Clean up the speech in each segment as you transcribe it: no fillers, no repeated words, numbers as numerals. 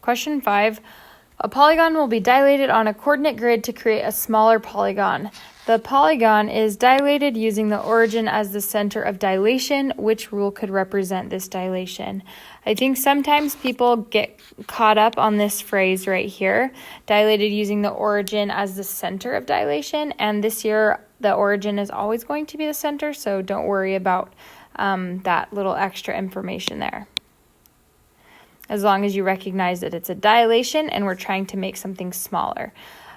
Question 5. A polygon will be dilated on a coordinate grid to create a smaller polygon. The polygon is dilated using the origin as the center of dilation. Which rule could represent this dilation? I think sometimes people get caught up on this phrase right here, dilated using the origin as the center of dilation, and this year the origin is always going to be the center, so don't worry about that little extra information there. As long as you recognize that it's a dilation and we're trying to make something smaller.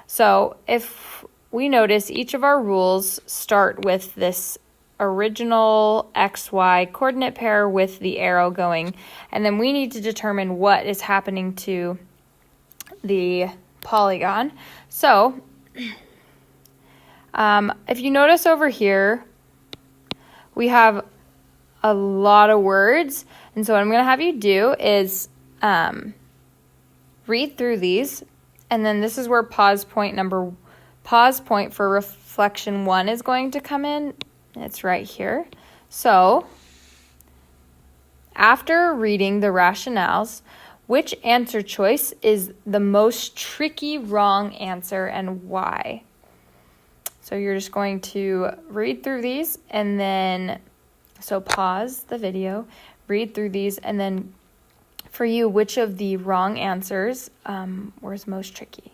So if we notice, each of our rules start with this original XY coordinate pair with the arrow going, and then we need to determine what is happening to the polygon. So if you notice over here, we have a lot of words, and so what I'm going to have you do is read through these, and then this is where pause point for reflection 1 is going to come in. It's right here. So after reading the rationales, which answer choice is the most tricky wrong answer and why? So you're just going to read through these, and then so pause the video, read through these, and then for you, which of the wrong answers was most tricky?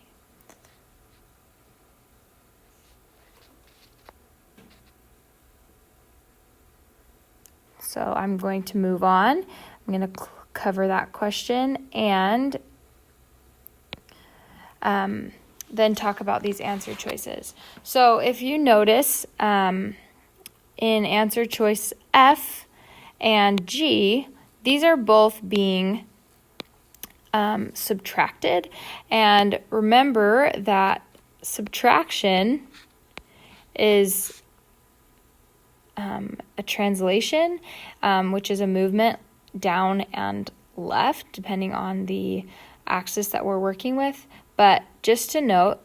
So I'm going to move on. I'm going to cover that question and then talk about these answer choices. So if you notice in answer choice F and G, these are both being subtracted. And remember that subtraction is a translation, which is a movement down and left, depending on the axis that we're working with. But just to note,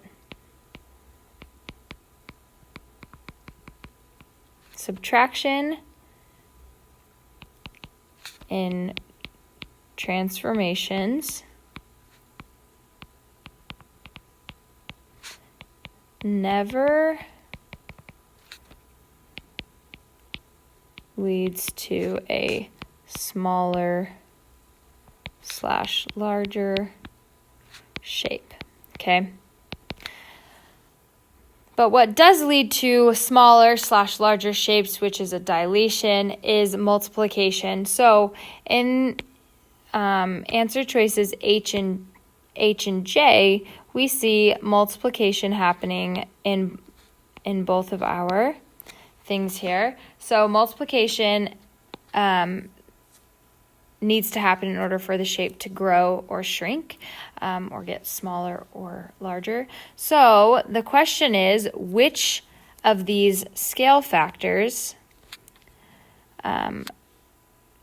subtraction in transformations never leads to a smaller / larger shape, okay? But what does lead to smaller / larger shapes, which is a dilation, is multiplication. So in answer choices H and J, we see multiplication happening in both of our things here. So multiplication needs to happen in order for the shape to grow or shrink, or get smaller or larger. So the question is, which of these scale factors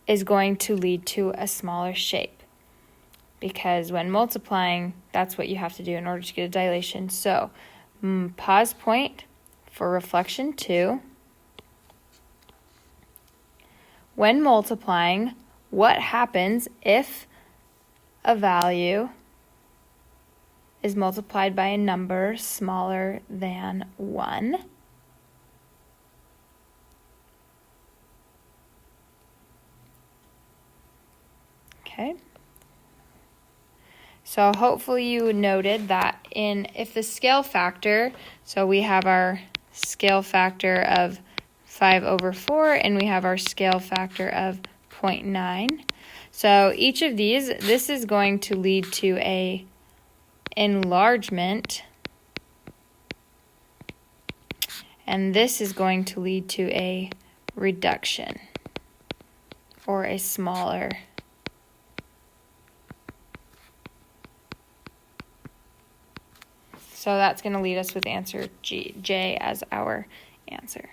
is going to lead to a smaller shape? Because when multiplying, that's what you have to do in order to get a dilation. So pause point for reflection 2. When multiplying, what happens if a value is multiplied by a number smaller than 1? Okay. So hopefully you noted that if the scale factor, so we have our scale factor of 5/4 and we have our scale factor of 0.9. So each of these, this is going to lead to a enlargement, and this is going to lead to a reduction or a smaller. So that's going to lead us with answer J as our answer.